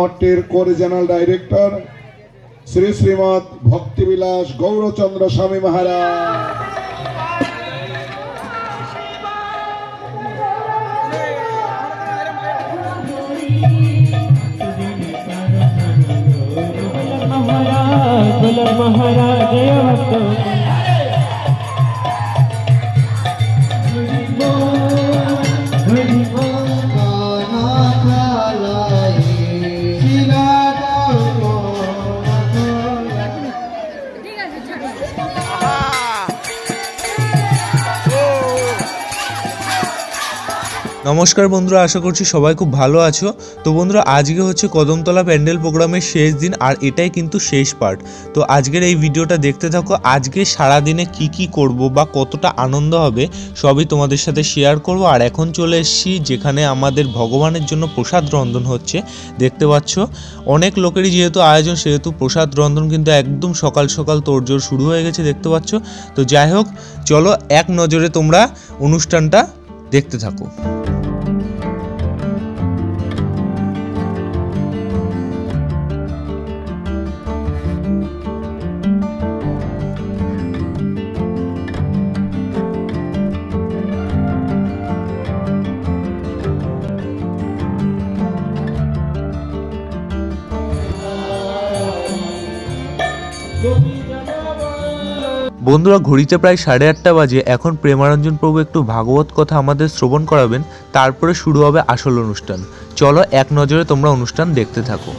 মঠটির কোরিজিনাল director Shri Srimat ভক্তিবিলাস Gourchandra স্বামী মহারাজ। नमस्कार बंधुरा, आशा करছি সবাই খুব ভালো আছো। তো বন্ধুরা, আজকে হচ্ছে কদমতলা প্যান্ডেল প্রোগ্রামের শেষ দিন আর এটাই কিন্তু শেষ পার্ট। তো আজকের এই ভিডিওটা দেখতে থাকো। আজকে সারা দিনে কি করব বা কতটা আনন্দ হবে সবই তোমাদের সাথে শেয়ার করব। আর এখন চলে এসেছি যেখানে আমাদের ভগবানের জন্য প্রসাদ রন্ধন হচ্ছে। দেখতে পাচ্ছ অনেক লোকেরই যেহেতু আয়োজন, সেহেতু প্রসাদ রন্ধন কিন্তু একদম সকাল সকাল তোড়জোড় শুরু হয়ে গেছে, দেখতে পাচ্ছ। তো যাই হোক, চলো এক নজরে তোমরা অনুষ্ঠানটা দেখতে থাকো। বন্ধুরা, ঘড়িতে প্রায় 8:30 বাজে। এখন প্রেমারঞ্জন প্রভু একটু ভাগবত কথা আমাদের শ্রবণ করাবেন, তারপরে শুরু হবে আসল অনুষ্ঠান। চলো এক নজরে তোমরা অনুষ্ঠান দেখতে থাকো।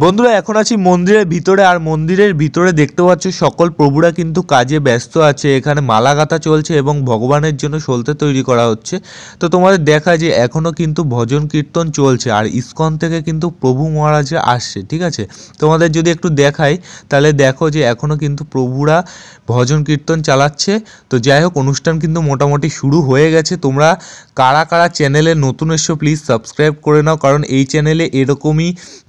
বন্ধুরা, এখন আছি মন্দিরের ভিতরে। আর মন্দিরের ভিতরে দেখতে পাচ্ছ সকল প্রভুরা কিন্তু কাজে ব্যস্ত আছে। এখানে মালা গাঁথা চলছে এবং ভগবানের জন্য সলতে তৈরি করা হচ্ছে। তো তোমাদের দেখা যে এখনো কিন্তু ভজন কীর্তন চলছে আর ইসকন থেকে কিন্তু প্রভু মহারাজরা আসছে, ঠিক আছে। তোমাদের যদি একটু দেখাই তাহলে দেখো যে এখনো কিন্তু প্রভুরা ভজন কীর্তন চালাচ্ছে। তো যাই হোক, অনুষ্ঠান কিন্তু মোটামুটি শুরু হয়ে গেছে। তোমরা কারা কারা চ্যানেলে নতুন এসো প্লিজ সাবস্ক্রাইব করে নাও, কারণ এই চ্যানেলে এরকমই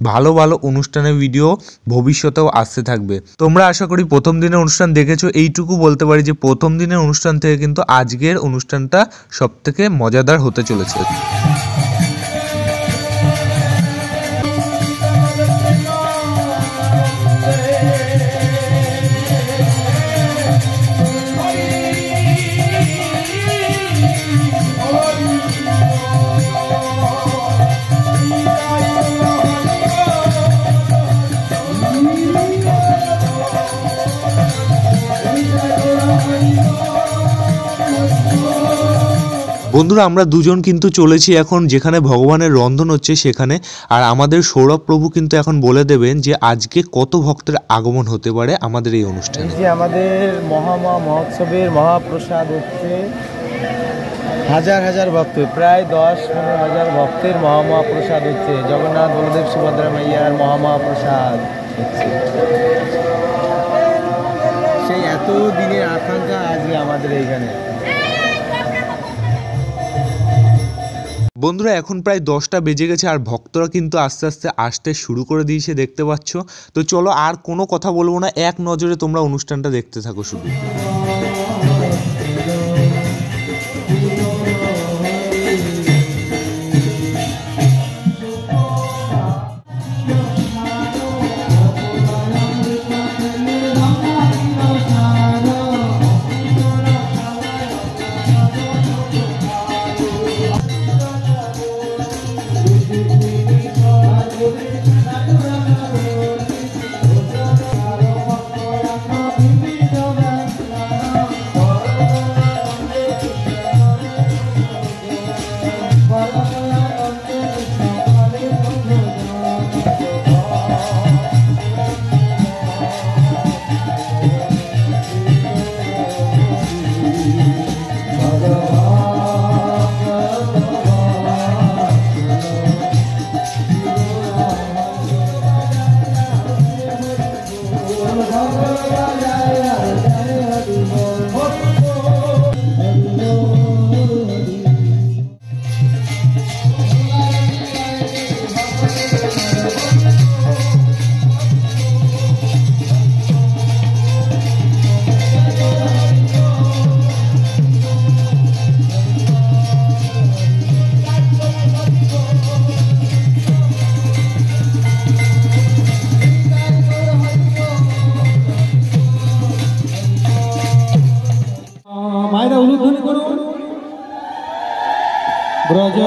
ভালো ভালো অনুষ্ঠানের ভিডিও ভবিষ্যতেও আসতে থাকবে। তোমরা আশা করি প্রথম দিনের অনুষ্ঠান দেখেছো। এইটুকু বলতে পারি যে প্রথম দিনের অনুষ্ঠান থেকে কিন্তু আজকের অনুষ্ঠানটা সবথেকে মজাদার হতে চলেছে। বন্ধুরা, আমরা দুজন কিন্তু চলেছি এখন যেখানে ভগবানের রন্ধন হচ্ছে সেখানে। আর আমাদের সৌরভ প্রভু কিন্তু এখন বলে দেবেন যে আজকে কত ভক্তের আগমন হতে পারে আমাদের এই অনুষ্ঠানে। যে আমাদের মহোৎসবের মহাপ্রসাদ হচ্ছে হাজার হাজার ভক্ত, প্রায় 10-15 হাজার ভক্তের মহাপ্রসাদ হচ্ছে। জগন্নাথ বলদেব সুভদ্রা মাইয়ার মহাপ্রসাদ হচ্ছে। সেই এত দিনের আকাঙ্ক্ষা আজকে আমাদের এইখানে। বন্ধুরা এখন প্রায় 10টা বেজে গেছে আর ভক্তরা কিন্তু আস্তে আস্তে আসতে শুরু করে দিয়েছে দেখতে পাচ্ছ। তো চলো আর কোনো কথা বলবো না, এক নজরে তোমরা অনুষ্ঠানটা দেখতে থাকো শুধু। মায়েরা উলুধ্বনি করুন। ব্রজ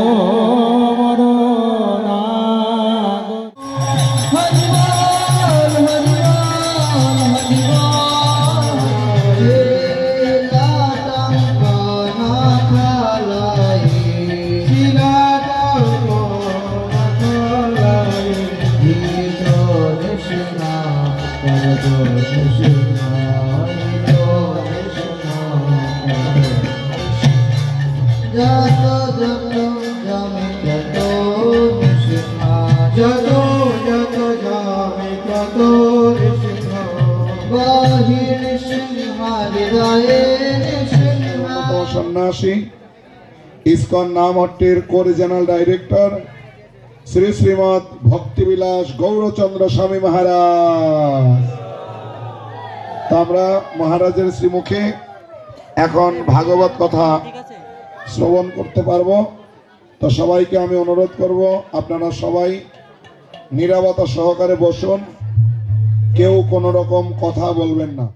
সন্ন্যাসী ইসকন নামহট্টির কোরিজিনাল ডাইরেক্টর শ্রী শ্রীমৎ ভক্তিবিলাস গৌরচন্দ্র স্বামী মহারাজ। তা আমরা মহারাজের শ্রীমুখে এখন ভাগবত কথা শ্রবণ করতে পারবো। তো সবাইকে আমি অনুরোধ করব আপনারা সবাই নীরবতা সহকারে বসুন, কেউ কোনো রকম কথা বলবেন না।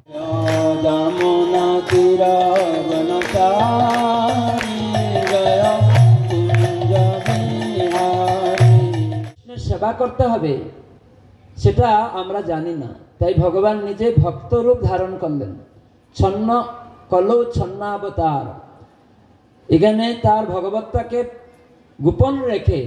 সেবা করতে হবে সেটা আমরা জানি না, তাই ভগবান নিজে ভক্ত রূপ ধারণ করলেন। ছন্ন কলৌ ছন্নাবতার, এখানে তার ভগবত্তাকে গোপন রেখে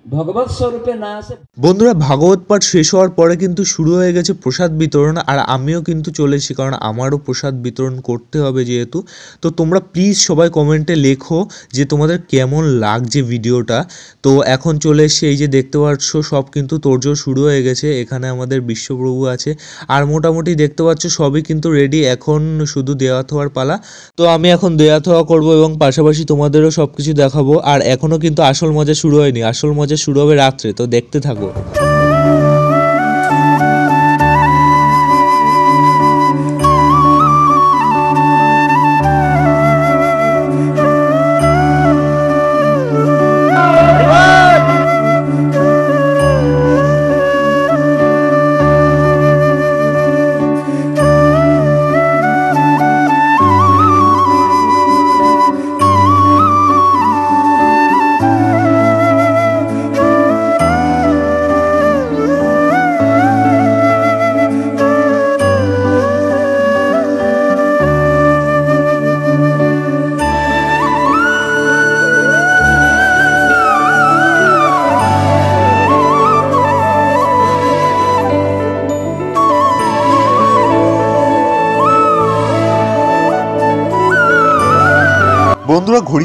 ভগবত স্বরূপে না আসে। বন্ধুরা ভাগবত পাঠ শেষ হওয়ার পরে কিন্তু শুরু হয়ে গেছে প্রসাদ বিতরণ, আর আমিও কিন্তু চলেছি কারণ আমারও প্রসাদ বিতরণ করতে হবে যেহেতু। তো তোমরা প্লিজ সবাই কমেন্টে লেখো যে তোমাদের কেমন লাগছে ভিডিওটা। তো এখন চলে এসছে, এই যে দেখতে পাচ্ছ সব কিন্তু তোড়জোড় শুরু হয়ে গেছে। এখানে আমাদের বিশ্বপ্রভু আছে আর মোটামুটি দেখতে পাচ্ছ সবই কিন্তু রেডি, এখন শুধু দেওয়া থোয়ার পালা। তো আমি এখন দেওয়া থোয়া করবো এবং পাশাপাশি তোমাদেরও সব কিছু দেখাবো। আর এখনও কিন্তু আসল মজা শুরু হয়নি, আসল মজা শুরু হবে রাত্রে, তো দেখতে থাকো।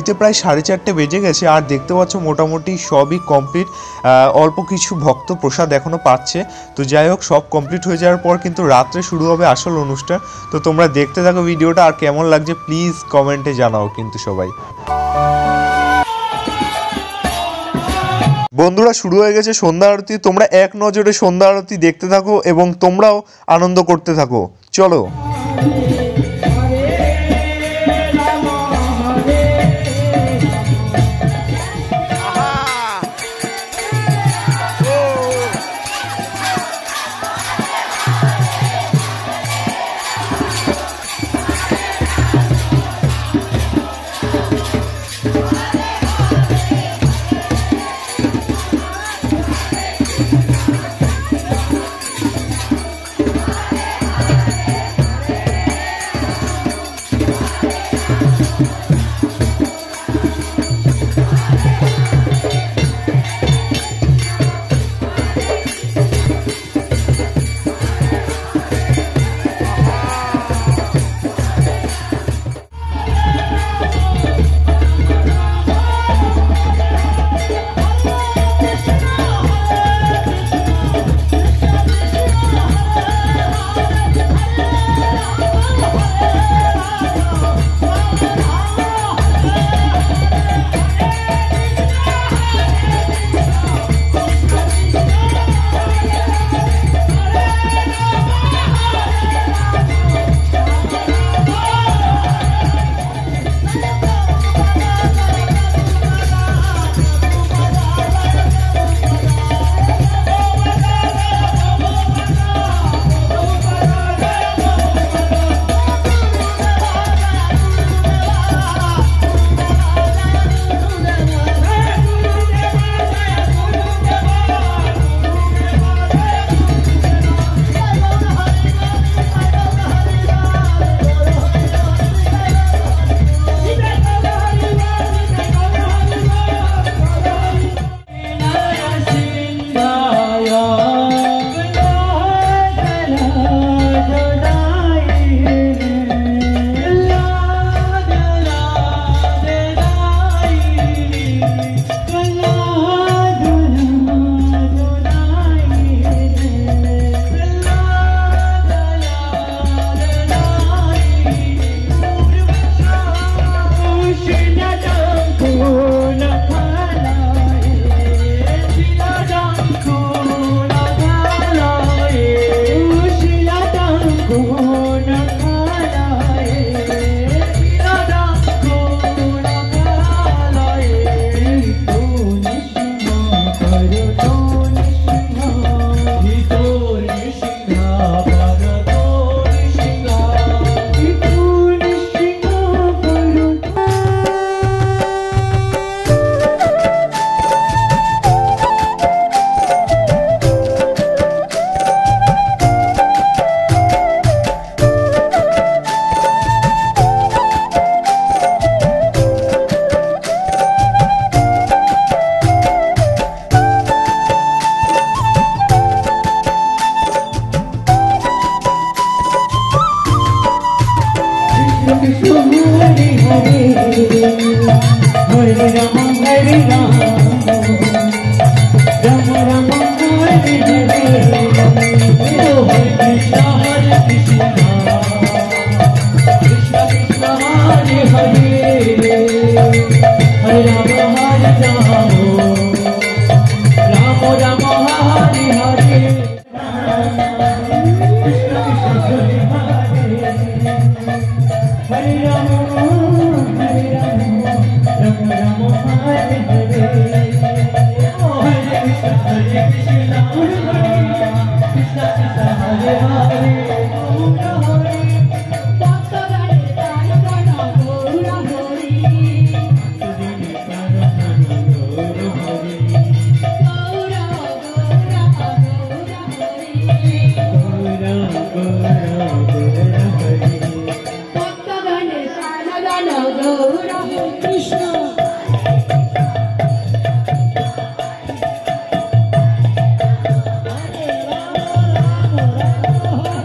ঘড়িতে প্রায় 4:30 বেজে গেছে আর দেখতে পাচ্ছ মোটামুটি সবই কমপ্লিট। অল্প কিছু ভক্ত প্রসাদ এখনও পাচ্ছে। তো যাই হোক, সব কমপ্লিট হয়ে যাওয়ার পর কিন্তু রাত্রে শুরু হবে আসল অনুষ্ঠান। তো তোমরা দেখতে থাকো ভিডিওটা, আর কেমন লাগছে প্লিজ কমেন্টে জানাও কিন্তু সবাই। বন্ধুরা, শুরু হয়ে গেছে সন্ধ্যা আরতি। তোমরা এক নজরে সন্ধ্যা আরতি দেখতে থাকো এবং তোমরাও আনন্দ করতে থাকো। চলো।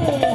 Hare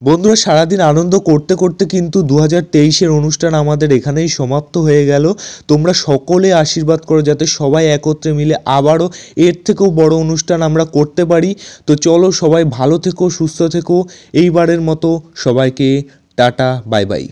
বন্ধুরা, সারাদিন আনন্দ করতে করতে কিন্তু 2023-এর অনুষ্ঠান আমাদের এখানেই সমাপ্ত হয়ে গেল। তোমরা সকলে আশীর্বাদ করো যাতে সবাই একত্রে মিলে আবারও এর থেকেও বড় অনুষ্ঠান আমরা করতে পারি। তো চলো, সবাই ভালো থেকো, সুস্থ থেকো। এইবারের মতো সবাইকে টাটা, বাই বাই।